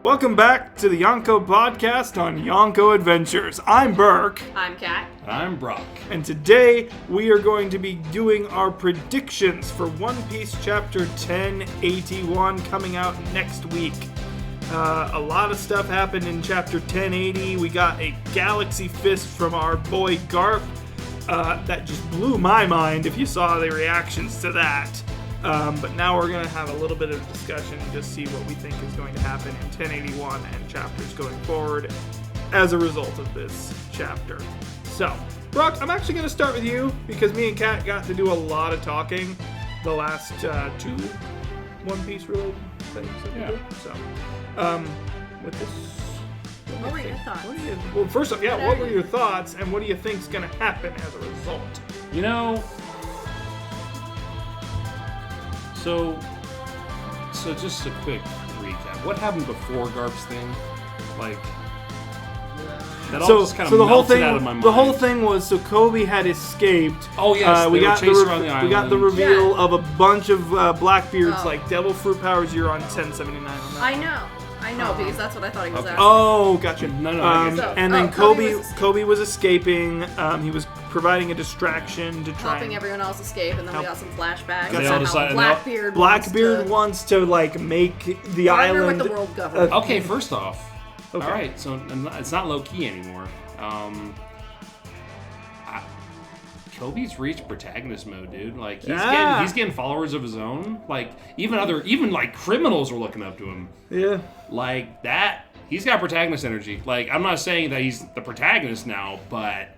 Welcome back to the Yonko Podcast on Yonko Adventures. I'm Burke. I'm Kat. I'm Brock. And today we are going to be doing our predictions for One Piece Chapter 1081 coming out next week. A lot of stuff happened in Chapter 1080. We got a galaxy fist from our boy Garp. That just blew my mind if you saw the reactions to that. But now we're going to have a little bit of discussion and just see what we think is going to happen in 1081 and chapters going forward as a result of this chapter. So, Brock, I'm actually going to start with you because me and Kat got to do a lot of talking the last two One Piece related things that we did. So, with this... What were your thoughts? Well, first off, what were your thoughts and what do you think is going to happen as a result? You know... So just a quick recap. What happened before Garp's thing? Like, that all just kind of melted out of my mind. The whole thing was, so Kobe had escaped. Oh yes, we got around the island. We got the reveal of a bunch of Blackbeards, like Devil Fruit Powers. You're on 1079 on that. I know, because that's what I thought he was asking. Oh, gotcha. No. And then Kobe was escaping. He was providing a distraction to try helping everyone else escape, and then we got some flashbacks. They all decided Blackbeard wants to like make the island with the world government. Okay, first off, okay. All right, so it's not low key anymore. Kobe's reached protagonist mode, dude. Like he's getting followers of his own. Like even like criminals are looking up to him. Yeah. Like that, he's got protagonist energy. Like I'm not saying that he's the protagonist now, but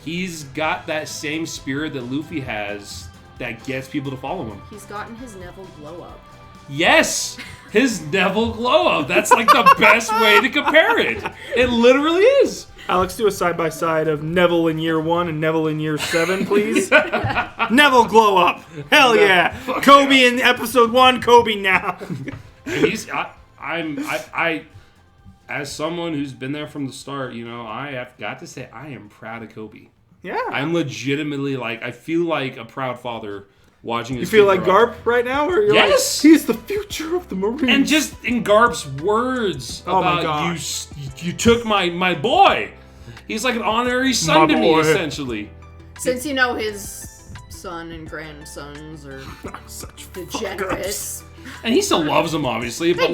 he's got that same spirit that Luffy has that gets people to follow him. He's gotten his Neville glow up. Yes! His Neville glow up. That's like the best way to compare it. It literally is. Alex, do a side-by-side of Neville in year 1 and Neville in year 7, please. Neville glow up. Hell yeah. Kobe in episode 1, Kobe now. I as someone who's been there from the start, you know, I have got to say I am proud of Kobe. Yeah. I'm legitimately I feel like a proud father watching his You feel like kid grow up. Garp right now? Or you're yes! Like, he's the future of the Marines. And just in Garp's words about you took my boy. He's like an honorary son to me, essentially. Since you know his son and grandsons are such degenerates. And he still loves them, obviously. But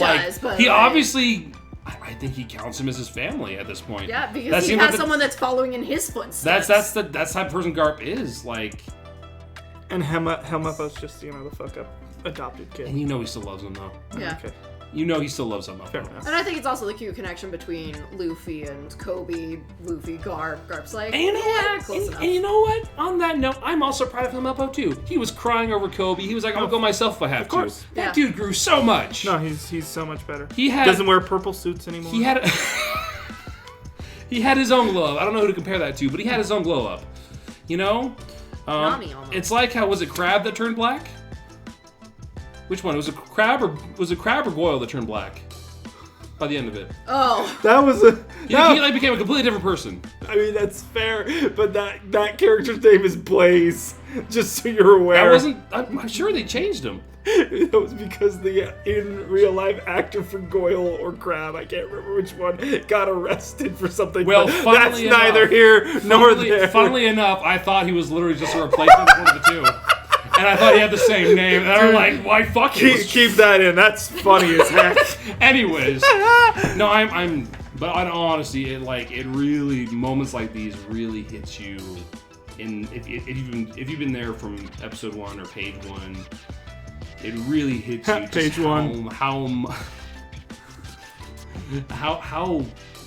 he obviously... I think he counts him as his family at this point. Yeah, because he has someone that's following in his footsteps. That's the type of person Garp is. Like... And Helmeppo's just, the fuck up adopted kid. And you know he still loves him, though. Yeah. Okay. You know he still loves him. Fair enough. And I think it's also the cute connection between Luffy and Kobe, Luffy, Garp. Garp's like, and you know what? Close enough. And you know what? On that note, I'm also proud of Helmeppo, too. He was crying over Kobe. He was like, I'll go myself if I have to. That dude grew so much. No, he's so much better. He doesn't wear purple suits anymore. He had his own glow up. I don't know who to compare that to, but he had his own glow up. You know? Nami almost. It's like how, was it Crab that turned black? Which one? Was it Crab or Goyle that turned black? By the end of it. Oh. That was He like became a completely different person. I mean, that's fair, but that character's name is Blaze, just so you're aware. That wasn't... I'm sure they changed him. That was because the in real life actor for Goyle or Crab, I can't remember which one, got arrested for something. Well, that's neither here nor there. Funnily enough, I thought he was literally just a replacement of one of the two. And I thought he had the same name. And I was like, why fuck you? Keep that in. That's funny as heck. Anyways. No, but in all honesty, it really, moments like these really hits you in, if you've been there from episode 1 or page 1, it really hits you page 1. How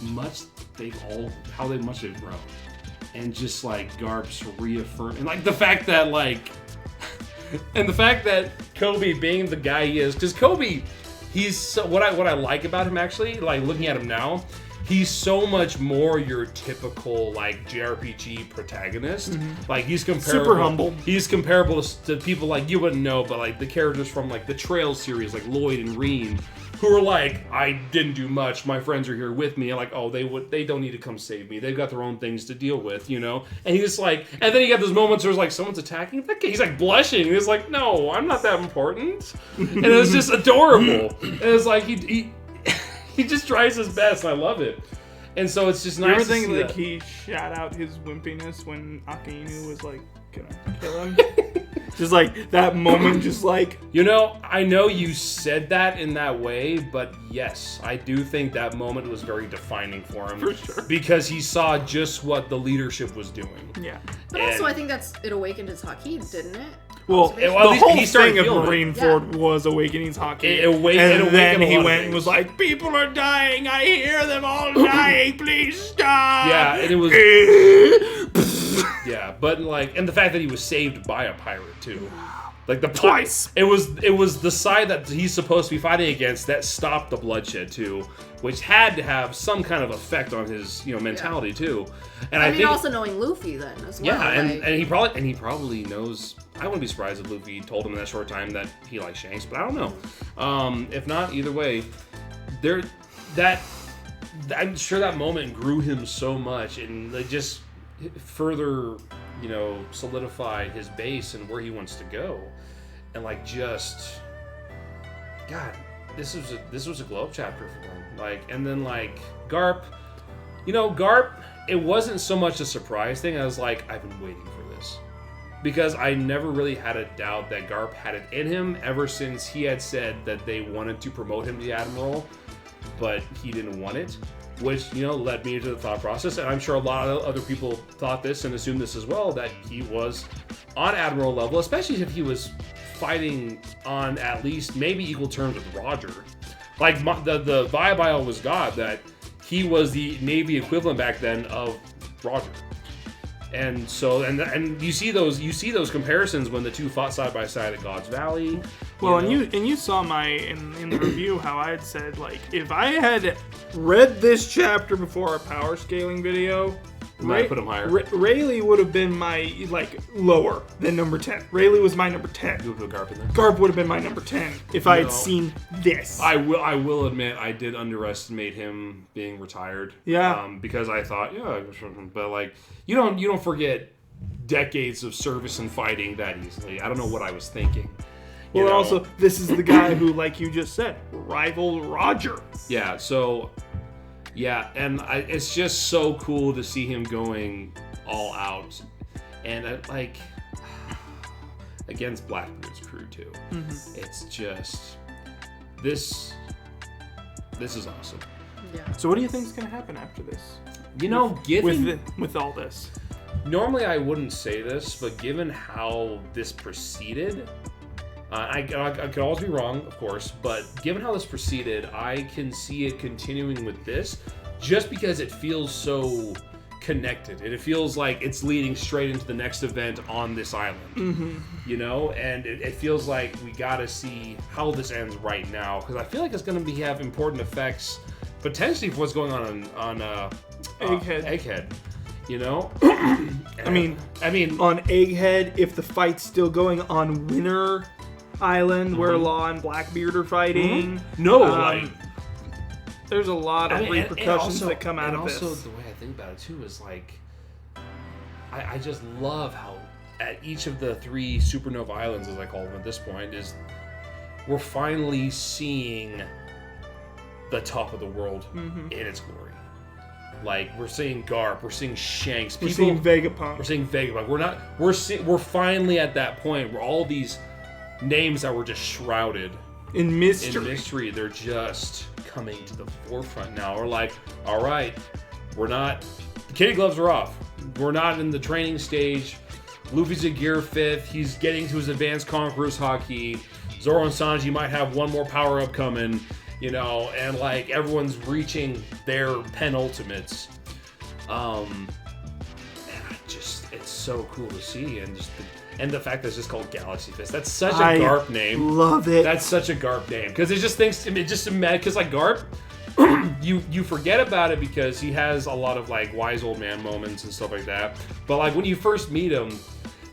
much they've grown. And just like Garp's reaffirm, and like the fact that Kobe being the guy he is, because Kobe, he's so, what I like about him actually, like looking at him now, he's so much more your typical like JRPG protagonist. Mm-hmm. Like he's comparable, super humble. He's comparable to people like you wouldn't know, but like the characters from like the Trail series, like Lloyd and Reen, who are like, I didn't do much, my friends are here with me, and like, oh, they don't need to come save me, they've got their own things to deal with, you know? And he's like, and then you get those moments where it's like, someone's attacking, he's like blushing, and he's like, no, I'm not that important. And it was just adorable. And it's like, He just tries his best. And I love it. And so it's just nice. You ever to think see like that. he shot out his wimpiness when Akainu was like gonna kill him? Just like that moment, just like I know you said that in that way, but yes, I do think that moment was very defining for him. For sure. Because he saw just what the leadership was doing. yeah. But also, I think it awakened his haki, didn't it? Well, At the least whole he started thing of feeling it. Marineford was Awakening's hockey. It awakened and then a he lot of went and things. was like, people are dying. I hear them all dying. Please stop. Yeah, and it was... yeah, but like... And the fact that he was saved by a pirate, too. Like the Twice. It was the side that he's supposed to be fighting against that stopped the bloodshed, too. Which had to have some kind of effect on his, mentality, too. And I think... also knowing Luffy then, as well. Yeah, and he probably knows. I wouldn't be surprised if Luffy told him in that short time that he likes Shanks, but I don't know. If not, either way, I'm sure that moment grew him so much, and like just further, solidified his base and where he wants to go, and like just, God, this was a glow up chapter for him. Like, and then like Garp, Garp. It wasn't so much a surprise thing. I was like, I've been waiting for this. Because I never really had a doubt that Garp had it in him ever since he had said that they wanted to promote him to the Admiral, but he didn't want it. Which, led me into the thought process. And I'm sure a lot of other people thought this and assumed this as well, that he was on Admiral level, especially if he was fighting on at least maybe equal terms with Roger. Like, the vibe I always got that he was the Navy equivalent back then of Roger. And so, and you see those comparisons when the two fought side by side at God's Valley. Well, and you saw in the review how I had said, like, if I had read this chapter before our power scaling video, might put him higher. Rayleigh would have been my, lower than number 10. Rayleigh was my number 10. You would put Garp in there. Garp would have been my number 10 if I had seen this. I will admit I did underestimate him being retired. Yeah. Because I thought, but like you don't forget decades of service and fighting that easily. I don't know what I was thinking. Well, also, this is the guy who, like you just said, rivaled Roger. Yeah. So. Yeah, and it's just so cool to see him going all out, and against Blackbeard's crew too. Mm-hmm. It's just this is awesome. Yeah. So, what do you think is going to happen after this? With all this, normally I wouldn't say this, but given how this proceeded. I could always be wrong, of course, but given how this proceeded, I can see it continuing with this just because it feels so connected. And it feels like it's leading straight into the next event on this island. Mm-hmm. And it feels like we got to see how this ends right now, because I feel like it's going to have important effects potentially for what's going on Egghead. I mean, on Egghead, if the fight's still going on Winter Island, where Law and Blackbeard are fighting. There's a lot of repercussions that come out of this. And also, the way I think about it too is like, I just love how at each of the 3 supernova islands, as I call them at this point, is we're finally seeing the top of the world in its glory. Like, we're seeing Garp, we're seeing Shanks, we're seeing Vegapunk. We're finally at that point where all these names that were just shrouded in mystery, they're just coming to the forefront now. We're like, all right, the kitty gloves are off. We're not in the training stage. Luffy's a gear 5th. He's getting to his advanced Conqueror's Haki. Zoro and Sanji might have one more power up coming, and like everyone's reaching their penultimates. And it's so cool to see, and the fact that it's just called Galaxy Fist. That's such a Garp name. Love it. That's such a Garp name. Because it just because like Garp, you forget about it because he has a lot of like wise old man moments and stuff like that. But like when you first meet him,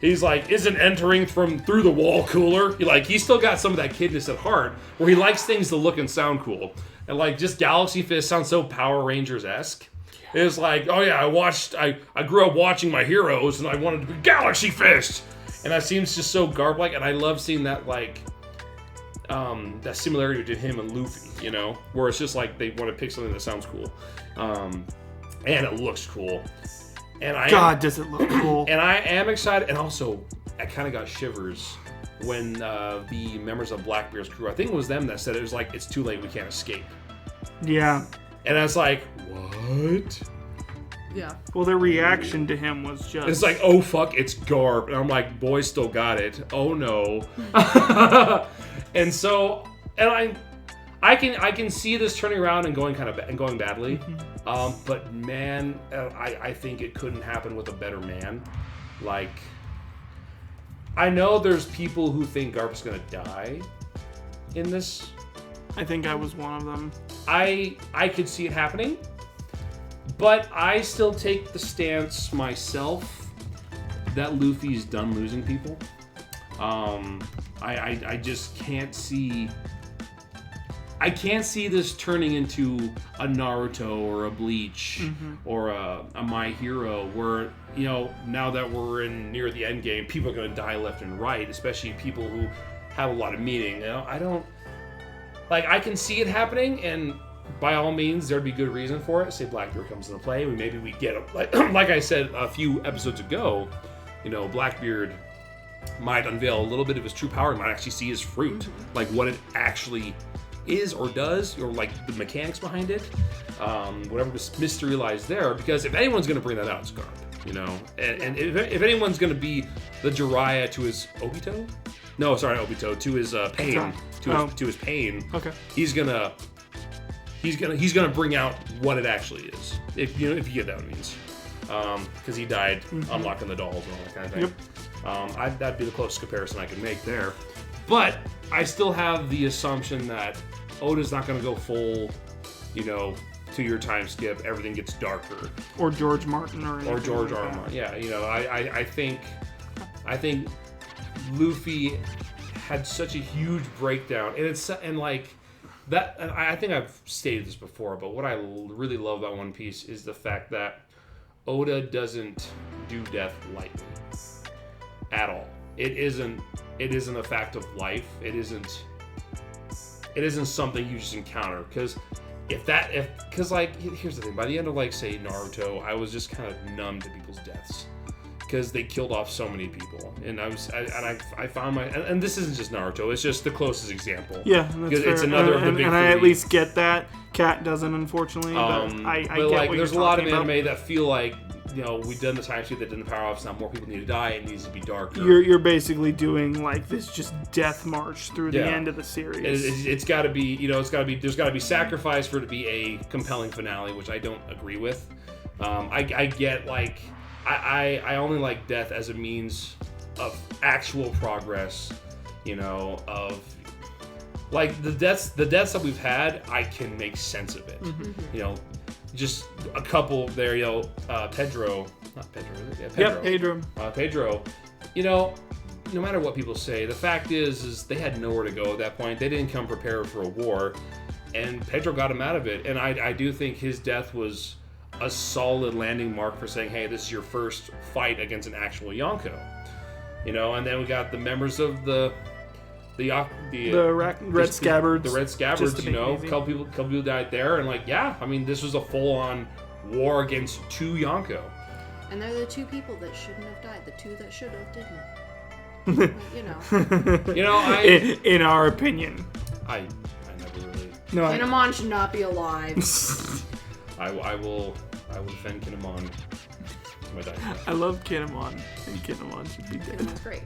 he's like, isn't entering through the wall cooler? He's still got some of that kidness at heart where he likes things to look and sound cool. And like just Galaxy Fist sounds so Power Rangers-esque. It's like, oh yeah, I grew up watching my heroes and I wanted to be Galaxy Fist. And that seems just so Garp-like, and I love seeing that, like, that similarity to him and Luffy, you know, where it's just like they want to pick something that sounds cool, and it looks cool. And does it look cool? And I am excited, and also I kind of got shivers when the members of Blackbeard's crew, I think it was them that said it was like, it's too late, we can't escape. Yeah. And I was like, what? Yeah. Well, their reaction to him was just... It's like, oh fuck, it's Garp. And I'm like, boys still got it. Oh no. And so, and I can see this turning around and going going badly. But man, I think it couldn't happen with a better man. Like, I know there's people who think Garp's gonna die in this. I think I was one of them. I could see it happening, but I still take the stance myself that Luffy's done losing people. I just can't see. I can't see this turning into a Naruto or a Bleach or a My Hero, where, you know, now that we're near the end game, people are going to die left and right, especially people who have a lot of meaning. You know, I don't. Like, I can see it happening, and by all means, there'd be good reason for it. Say Blackbeard comes into play, maybe we get like I said a few episodes ago, you know, Blackbeard might unveil a little bit of his true power, might actually see his fruit, like what it actually is or does, or like the mechanics behind it, whatever mystery lies there. Because if anyone's going to bring that out, it's Garp, you know, and if anyone's going to be the Jiraiya to his Obito. No, sorry, Obito, to his pain, to his pain. Okay. He's gonna bring out what it actually is. If you get that what it means, because he died unlocking the dolls and all that kind of thing. Yep. That'd be the closest comparison I could make there. But I still have the assumption that Oda's not gonna go full, you know, 2-year time skip. Everything gets darker. Or George Martin or anything. Or George R. R. Martin. Yeah, you know, I think Luffy had such a huge breakdown, and like that. And I think I've stated this before, but what I really love about One Piece is the fact that Oda doesn't do death lightly at all. It isn't a fact of life. It isn't something you just encounter. Because like, here's the thing. By the end of, like, say, Naruto, I was just kind of numb to people's deaths. Because they killed off so many people, and I found and this isn't just Naruto, it's just the closest example. Yeah, that's fair. It's another of the big and three. I at least get that. Cat doesn't, unfortunately, but I but get like, what there's a you're lot of talking anime that feel like, you know, we've done the time sheet that didn't power off, so now more people need to die, it needs to be darker. You're basically doing like this just death march through the end of the series. It's got to be, you know, there's got to be sacrifice for it to be a compelling finale, which I don't agree with. I get, like, I only like death as a means of actual progress, you know, of like the deaths that we've had, I can make sense of it. You know, just a couple there, you know, Pedro, you know, no matter what people say, the fact is they had nowhere to go at that point. They didn't come prepared for a war, and Pedro got him out of it. And I do think his death was a solid landing mark for saying, hey, this is your first fight against an actual Yonko, you know. And then we got the members of the Red Scabbards, you know, a couple people died there, and like, yeah, I mean, this was a full-on war against 2 Yonko. And they're the 2 people that shouldn't have died, the 2 that should have didn't. You know, in our opinion, I never really. No, Kinemon should not be alive. I will defend Kinemon. My die. I love Kinemon, and Kinemon should be dead. Kinemon's great.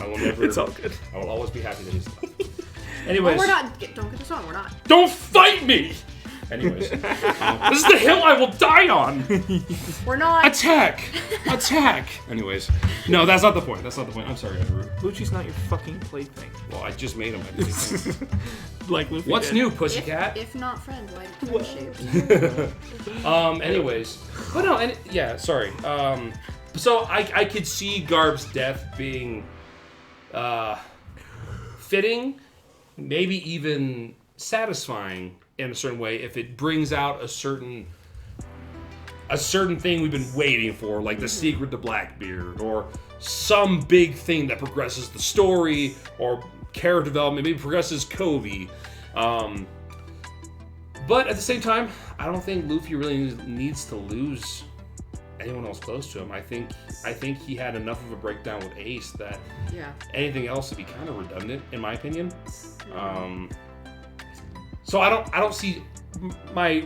I will never. It's all good. I will always be happy that he's alive. Anyways, we're not. Don't get us wrong. We're not. Don't fight me. Anyways, this is the hill I will die on. We're not. Attack! Anyways, no, that's not the point. I'm sorry, Andrew. Lucci's not your fucking plaything. Well, I just made him. Like Luffy What's did. new, pussycat? If not friends, why friendship? Anyways, but no, yeah, sorry. So I could see Garp's death being fitting, maybe even satisfying in a certain way if it brings out a certain thing we've been waiting for, like the secret to Blackbeard, or some big thing that progresses the story, or character development, maybe progresses Kobe. But at the same time, I don't think Luffy really needs to lose anyone else close to him. I think he had enough of a breakdown with Ace that anything else would be kind of redundant, in my opinion. So I don't see my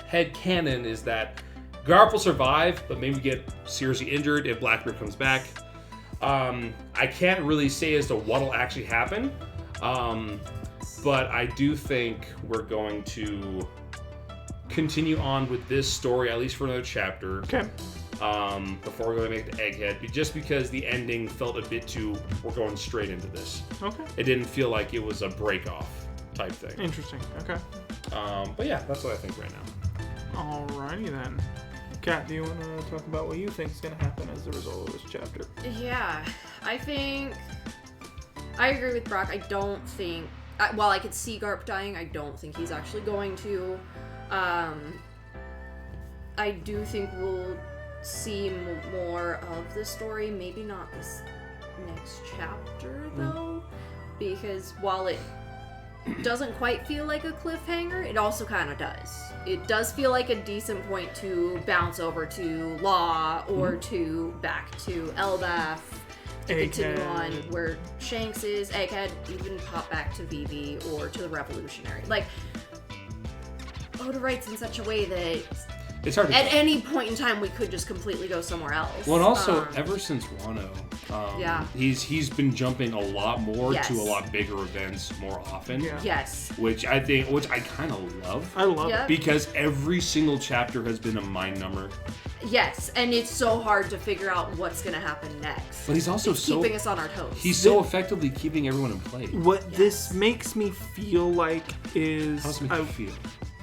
head canon is that Garp will survive, but maybe get seriously injured if Blackbeard comes back. I can't really say as to what'll actually happen, but I do think we're going to continue on with this story, at least for another chapter. Okay. Before we're going to make the Egghead, just because the ending felt a bit too, we're going straight into this. Okay. It didn't feel like it was a break-off type thing. Interesting. Okay. But yeah, that's what I think right now. Alrighty then. Kat, do you want to talk about what you think is going to happen as a result of this chapter? Yeah, I think I agree with Brock. I don't think, while I could see Garp dying, I don't think he's actually going to. I do think we'll see more of the story. Maybe not this next chapter, though, because while it doesn't quite feel like a cliffhanger, it also kind of does. It does feel like a decent point to bounce over to Law or to back to Elbaf to continue on where Shanks is, Egghead, even pop back to Vivi or to the Revolutionary. Like, Oda writes in such a way that it's hard to at any point in time we could just completely go somewhere else. Well, and also ever since Wano, he's been jumping a lot more to a lot bigger events more often. Yeah. Yes. Which I kind of love. I love it. Because every single chapter has been a mind number. Yes, and it's so hard to figure out what's going to happen next. But he's also keeping us on our toes. He's so effectively keeping everyone in place. What this makes me feel like is... How does it make you feel?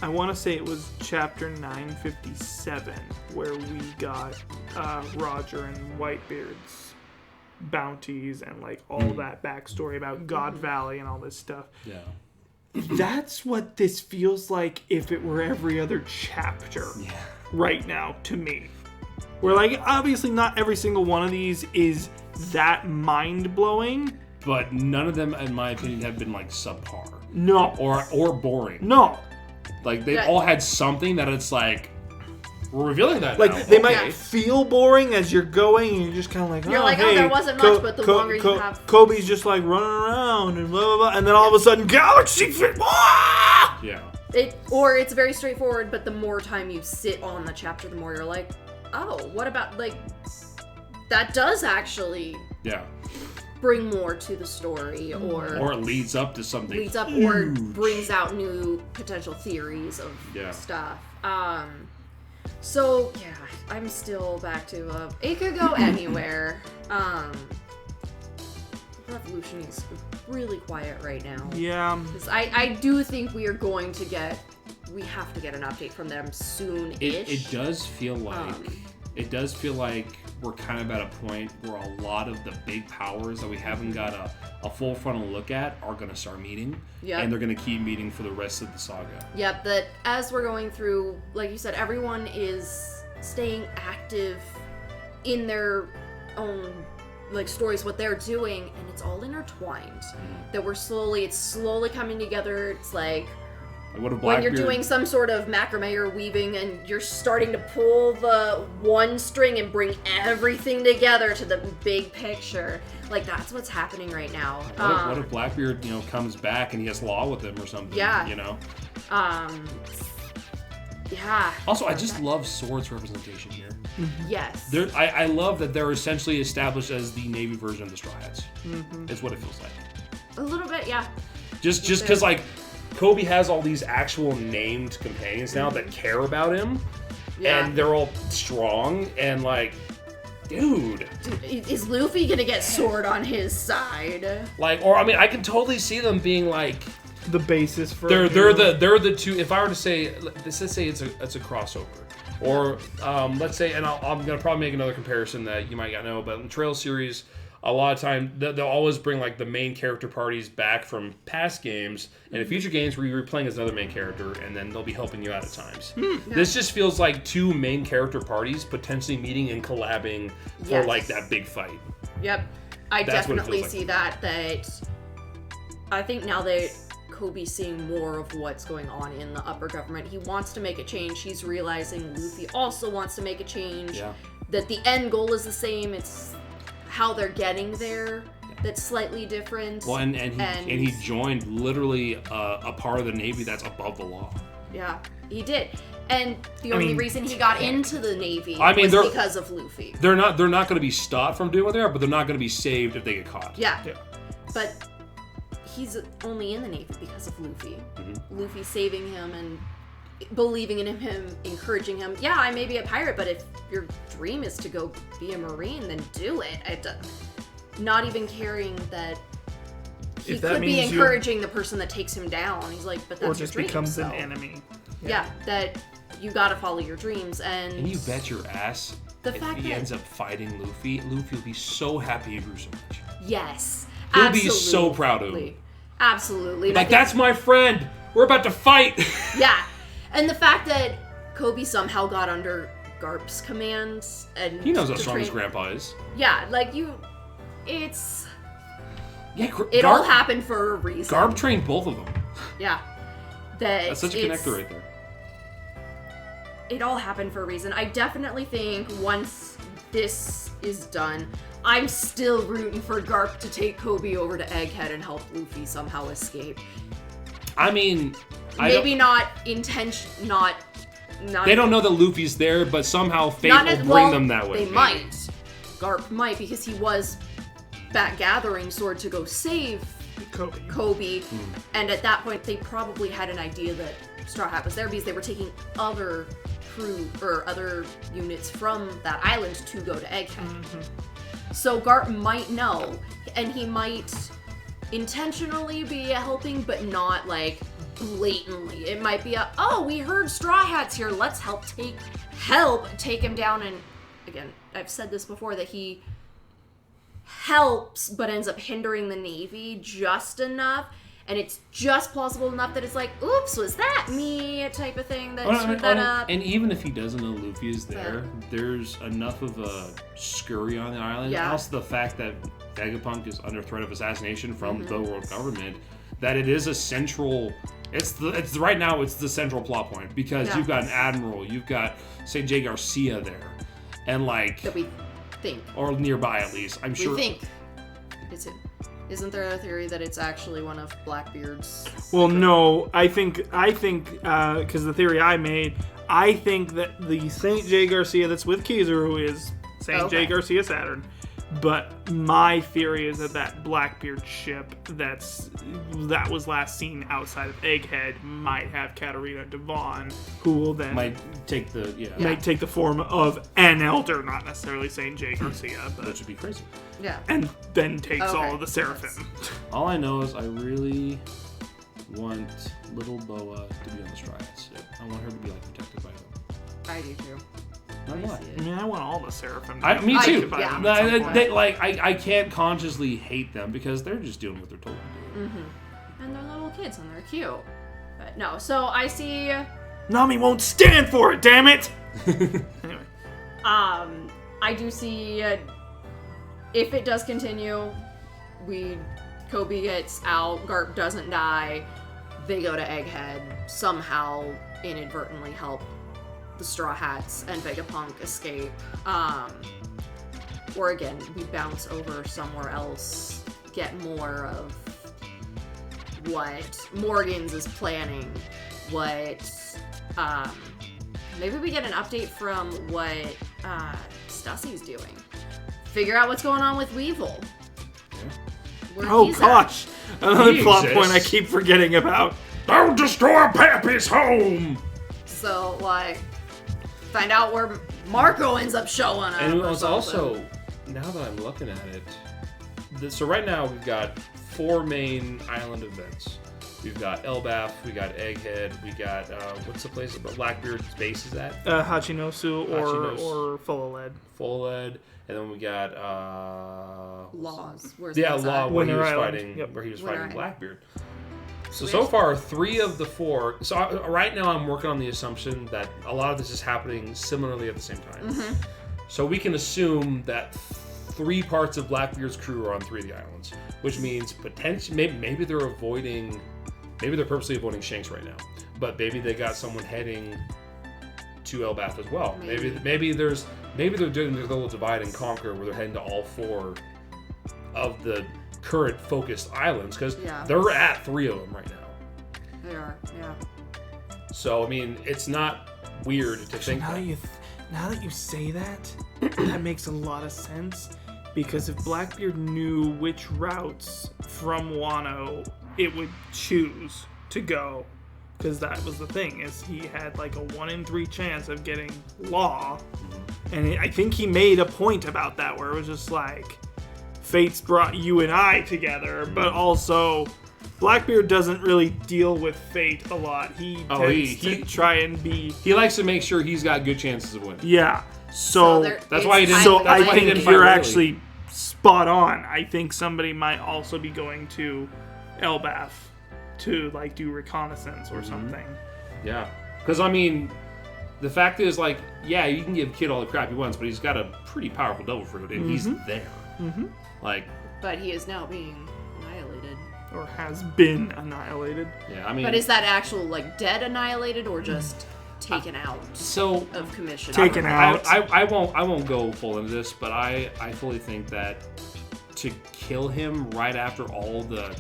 I want to say it was chapter 957 where we got Roger and Whitebeard's bounties and like all that backstory about God Valley and all this stuff. Yeah. That's what this feels like if it were every other chapter right now to me. Where like obviously not every single one of these is that mind-blowing. But none of them, in my opinion, have been like subpar. No. Or boring. No. Like, they've all had something that it's like, we're revealing that like, now. they might feel boring as you're going, and you're just kind of like, you're like, hey, there wasn't much, but the longer you have... Kobe's just like running around and blah, blah, blah, and then all of a sudden, Galaxy Fit! Yeah. Or it's very straightforward, but the more time you sit on the chapter, the more you're like, oh, what about, like, that does actually... Yeah. bring more to the story, or it leads up to something huge. Or brings out new potential theories of stuff. So yeah, I'm still back to it could go anywhere. Revolution is really quiet right now. Yeah. I do think we have to get an update from them soon-ish. It does feel like we're kind of at a point where a lot of the big powers that we haven't got a full frontal look at are going to start meeting. Yep. And they're going to keep meeting for the rest of the saga. Yep, that as we're going through, like you said, everyone is staying active in their own like stories, what they're doing, and it's all intertwined. That it's slowly coming together. It's like when you're doing some sort of macrame or weaving and you're starting to pull the one string and bring everything together to the big picture. Like, that's what's happening right now. What if Blackbeard, comes back and he has Law with him or something, Yeah. Yeah. Also, I just love Sword's representation here. Yes. I love that they're essentially established as the Navy version of the Straw Hats. Is what it feels like. A little bit, yeah. Just because, like, Kobe has all these actual named companions now that care about him, and they're all strong, and like, dude, is Luffy gonna get Sword on his side? Like, or I mean, I can totally see them being like the basis for they're the two. If I were to say, let's say it's a crossover, or let's say, and I'm gonna probably make another comparison that you might not know, but in Trail series, a lot of time they'll always bring like the main character parties back from past games, and in future games where you're playing as another main character, and then they'll be helping you out at times. This just feels like two main character parties potentially meeting and collabing for like that big fight. Yep. I That's what it definitely feels see that I think now that Kobe's seeing more of what's going on in the upper government, he wants to make a change. He's realizing Luffy also wants to make a change. Yeah. That the end goal is the same. It's how they're getting there that's slightly different. Well, and he joined literally a part of the Navy that's above the law. Yeah, he did. And the only reason he got into the Navy was because of Luffy. They're not going to be stopped from doing what they are, but they're not going to be saved if they get caught. Yeah. But he's only in the Navy because of Luffy. Mm-hmm. Luffy saving him and believing in him, encouraging him. Yeah, I may be a pirate, but if your dream is to go be a Marine, then do it. Not even caring that he could be encouraging the person that takes him down. He's like, but that's or your just dream, becomes an enemy. Yeah, that you gotta follow your dreams. And you bet your ass if he ends up fighting Luffy will be so happy he grew so much. Yes. He'll be so proud of him. Absolutely. Like, that's my friend. We're about to fight. Yeah. And the fact that Kobe somehow got under Garp's commands and he knows how strong his grandpa is. Yeah, like it all happened for a reason. Garp trained both of them. Yeah. That's such a connector right there. It all happened for a reason. I definitely think once this is done, I'm still rooting for Garp to take Kobe over to Egghead and help Luffy somehow escape. I mean, not intention, not. They don't know that Luffy's there, but somehow fate will bring them that way. They might. Garp might, because he was back gathering sword to go save Kobe. And at that point, they probably had an idea that Straw Hat was there because they were taking other crew or other units from that island to go to Egghead. Mm-hmm. So Garp might know, and he might intentionally be helping, but not like blatantly. It might be we heard Straw Hat's here, let's help take him down. And again, I've said this before, that he helps but ends up hindering the Navy just enough, and it's just plausible enough that it's like, oops, was that me type of thing that screwed that up. And even if he doesn't know Luffy is there, there's enough of a scurry on the island. Yeah. And also the fact that Vegapunk is under threat of assassination from the world government, that it is a central. It's right now it's the central plot point, because you've got an admiral, you've got St. J. Garcia there, and like that we think, or nearby at least. I'm sure. We think it's him. Isn't there a theory that it's actually one of Blackbeard's? Well, no. I think because the theory I made, I think that the St. J. Garcia that's with Kizaru is St. J. Garcia Saturn. But my theory is that Blackbeard ship that was last seen outside of Egghead might have Katarina Devon, who will then might take the form of an elder, not necessarily St. J. Garcia, but which would be crazy. Yeah, and then takes all of the Seraphim. All I know is I really want little Boa to be on the Straw Hats. I want her to be like protected by them. I do too. I want all the Seraphim. Me too. Yeah. I can't consciously hate them because they're just doing what they're told to do. Mm-hmm. And they're little kids and they're cute. But no, so I see. Nami won't stand for it. Damn it. Anyway, I do see. If it does continue, Kobe gets out. Garp doesn't die. They go to Egghead, somehow inadvertently help the Straw Hats and Vegapunk escape. Or again, we bounce over somewhere else, get more of what Morgans is planning, maybe we get an update from what Stussy's doing. Figure out what's going on with Weevil. Oh gosh! Another plot point I keep forgetting about. Don't destroy Pappy's home! So, find out where Marco ends up showing up. And it's also, now that I'm looking at it, so right now we've got 4 main island events. We've got Elbaf, we got Egghead, we got, what's the place where Blackbeard's base is at? Hachinosu or Full Full-Ed. And then we got, Laws. Law, where he was fighting Blackbeard. So far, 3 of the 4. So right now, I'm working on the assumption that a lot of this is happening similarly at the same time. Mm-hmm. So we can assume that 3 parts of Blackbeard's crew are on 3 of the islands, which means potentially maybe they're purposely avoiding Shanks right now, but maybe they got someone heading to Elbaf as well. Maybe they're doing their little divide and conquer where they're heading to all 4 of the current focused islands, because they're at 3 of them right now. They are, yeah. So I mean, it's not weird to think. Now that you say that, that makes a lot of sense. Because if Blackbeard knew which routes from Wano it would choose to go, because that was the thing, is he had like a 1 in 3 chance of getting Law, and I think he made a point about that where it was just like, fate's brought you and I together, but also Blackbeard doesn't really deal with fate a lot. He tends to try and be. He likes to make sure he's got good chances of winning. Yeah, so that's why he didn't. So I think you're actually spot on. I think somebody might also be going to Elbaf to like do reconnaissance or something. Yeah, because I mean, the fact is, like, yeah, you can give Kid all the crap he wants, but he's got a pretty powerful devil fruit, and he's there. Like, but he is now being annihilated, or has been annihilated. Yeah, I mean, but is that actual like dead annihilated or just taken out? So of commission. Taken out. I won't go full into this, but I fully think that to kill him right after all the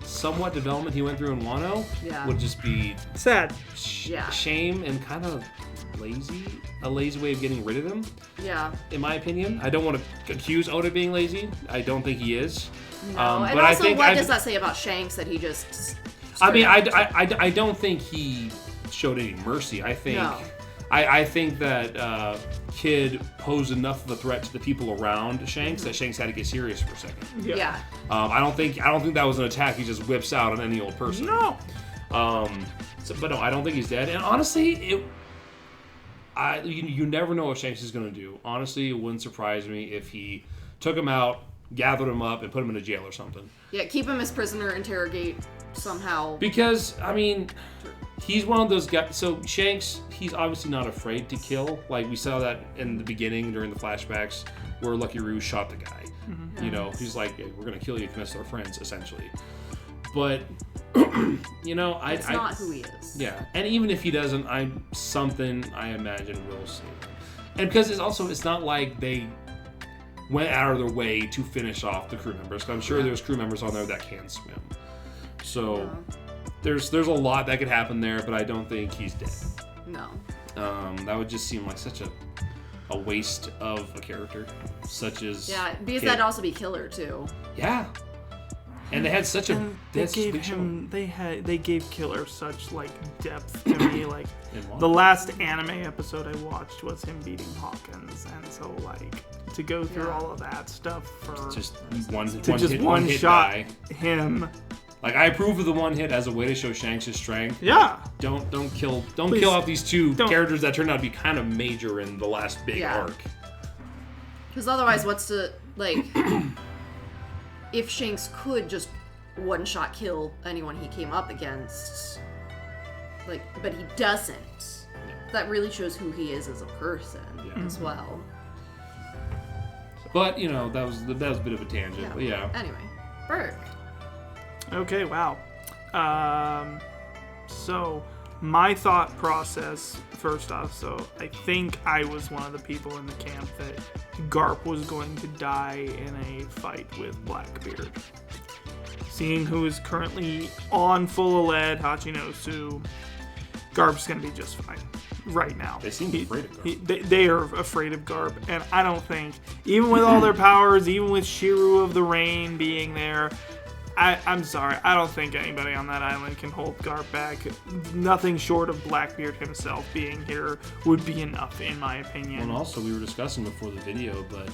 somewhat development he went through in Wano would just be sad. Shame and kind of a lazy way of getting rid of him. Yeah. In my opinion, I don't want to accuse Oda being lazy. I don't think he is. No, and but also, what does that say about Shanks that he just? I mean, I don't think he showed any mercy. I think. No. I think that Kid posed enough of a threat to the people around Shanks that Shanks had to get serious for a second. Yeah. I don't think that was an attack he just whips out on any old person. No. But no, I don't think he's dead. And honestly, you never know what Shanks is going to do. Honestly, it wouldn't surprise me if he took him out, gathered him up, and put him in a jail or something. Yeah, keep him as prisoner, interrogate somehow. Because I mean, he's one of those guys. So Shanks, he's obviously not afraid to kill. Like we saw that in the beginning during the flashbacks where Lucky Roo shot the guy. Mm-hmm. You know, he's like, hey, we're gonna kill you if you mess with our friends, essentially. But you know, That's not who he is. Yeah, and even if he doesn't, I imagine will save him. And because it's not like they went out of their way to finish off the crew members. 'Cause I'm sure there's crew members on there that can swim. So there's a lot that could happen there, but I don't think he's dead. No. That would just seem like such a waste of a character, such as because Kid. that'd also be killer too. Yeah. And they had such a they gave Killer such like depth to me. Like the last anime episode I watched was him beating Hawkins, and so like to go through all of that stuff for just one shot guy. Him. Like I approve of the one hit as a way to show Shanks' strength. Yeah. Don't kill off these two characters that turned out to be kind of major in the last big arc. Because otherwise, what's the like? If Shanks could just one-shot kill anyone he came up against, like, but he doesn't. That really shows who he is as a person as well. But you know, that was a bit of a tangent. But yeah. Anyway, Burke. Okay. Wow. So my thought process, first off, so I think I was one of the people in the camp that Garp was going to die in a fight with Blackbeard. Seeing who is currently on full lead, Hachinosu, Garp's going to be just fine right now. They seem afraid of Garp. They are afraid of Garp, and I don't think, even with all their powers, even with Shiru of the Rain being there, I'm sorry, I don't think anybody on that island can hold Garp back. Nothing short of Blackbeard himself being here would be enough, in my opinion. And also, we were discussing before the video, but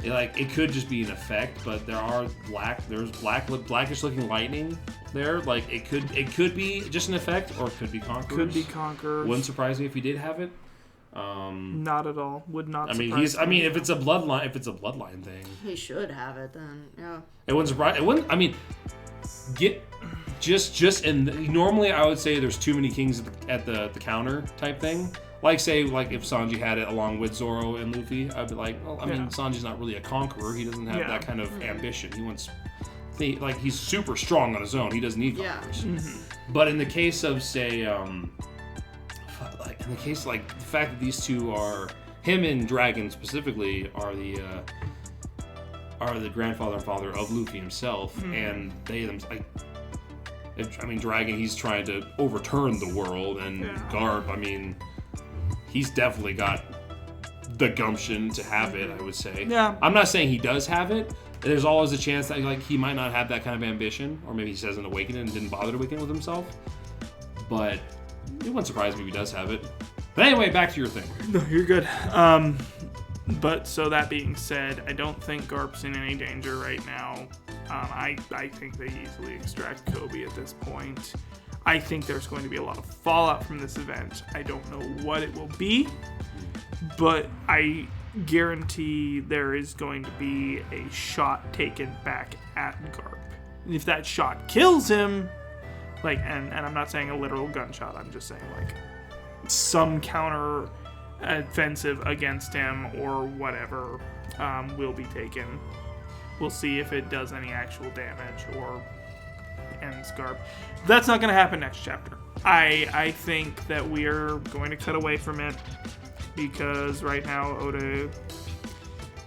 it could just be an effect. But there's blackish looking lightning there. Like it could be just an effect, or it could be Conquerors. Could be Conquerors. Wouldn't surprise me if he did have it. Not at all. Would not. If it's a bloodline thing, he should have it then. Yeah. It wouldn't surprise. It wouldn't. I mean, normally I would say there's too many kings at the counter type thing. Like, say, like, if Sanji had it along with Zoro and Luffy, I'd be like, well, I mean, Sanji's not really a conqueror. He doesn't have that kind of ambition. He wants... Like, he's super strong on his own. He doesn't need conquerors. But in the case of, say, the fact that these two are... Him and Dragon, specifically, are the grandfather and father of Luffy himself. And they... I mean, Dragon, he's trying to overturn the world. And Garp, I mean... He's definitely got the gumption to have it, I would say. Yeah. I'm not saying he does have it. There's always a chance that like he might not have that kind of ambition, or maybe he hasn't awakened and didn't bother to awaken with himself. But it wouldn't surprise me if he does have it. But anyway, back to your thing. No, you're good. But so that being said, I don't think Garp's in any danger right now. I think they easily extract Kobe at this point. I think there's going to be a lot of fallout from this event. I don't know what it will be, but I guarantee there is going to be a shot taken back at Garp. If that shot kills him, like, and I'm not saying a literal gunshot, I'm just saying like some counter offensive against him or whatever will be taken. We'll see if it does any actual damage or ends Garp. That's not going to happen next chapter. I think that we are going to cut away from it because right now Oda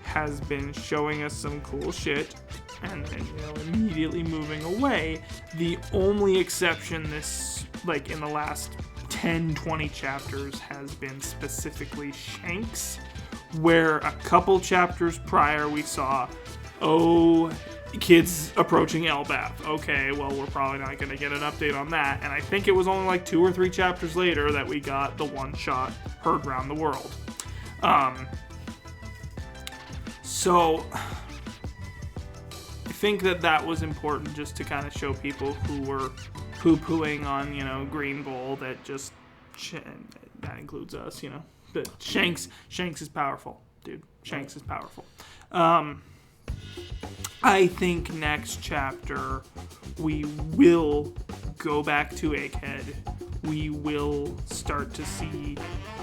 has been showing us some cool shit and then immediately moving away. The only exception this, like in the last 10-20 chapters has been specifically Shanks, where a couple chapters prior we saw, kids approaching Elbaf. Okay, well, we're probably not going to get an update on that. And I think it was only like 2 or 3 chapters later that we got the one-shot heard round the world. So I think that was important just to kind of show people who were poo-pooing on, Green Bull that just, that includes us, But Shanks is powerful, dude. Shanks is powerful. I think next chapter we will go back to Egghead. We will start to see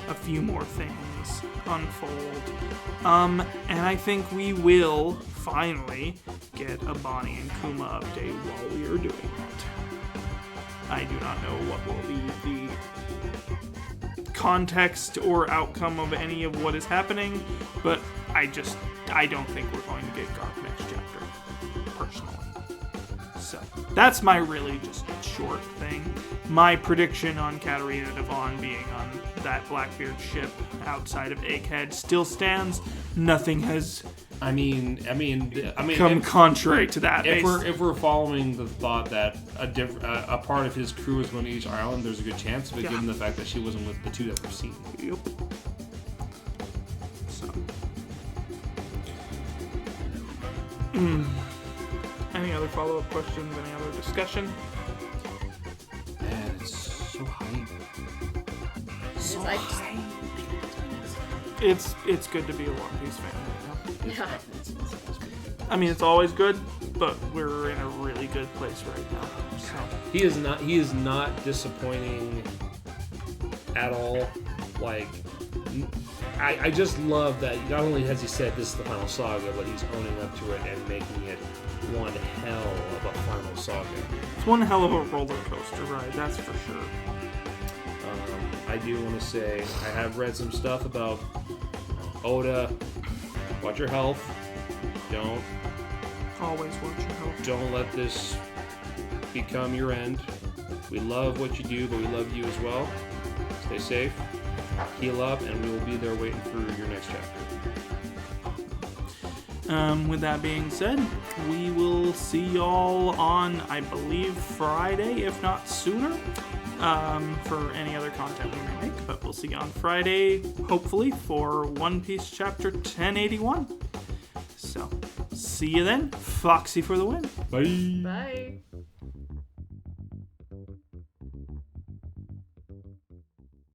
a few more things unfold. And I think we will finally get a Bonnie and Kuma update while we are doing that. I do not know what will be the context or outcome of any of what is happening, but I don't think we're going to get Garp next chapter, personally. So, that's my really just short thing. My prediction on Katarina Devon being on that Blackbeard ship outside of Egghead still stands. Nothing has come contrary to that. If we're following the thought that a part of his crew is going to each island, there's a good chance of it, given the fact that she wasn't with the 2 that we've seen. Yep. So. Any other follow-up questions? Any other discussion? Man, it's so hype. So hype. It's good to be a One Piece fan. Yeah. I mean, it's always good, but we're in a really good place right now. So. He is not disappointing at all. Like, I just love that not only has he said this is the final saga, but he's owning up to it and making it one hell of a final saga. It's one hell of a roller coaster ride, that's for sure. I do want to say I have read some stuff about Oda. Watch your health. Don't always watch your health. Don't let this become your end. We love what you do, but we love you as well. Stay safe, heal up, and we will be there waiting for your next chapter. With that being said, we will see y'all on, I believe, Friday, if not sooner, for any other content we may make. But we'll see you on Friday, hopefully, for One Piece Chapter 1081. So, see you then. Foxy for the win. Bye. Bye.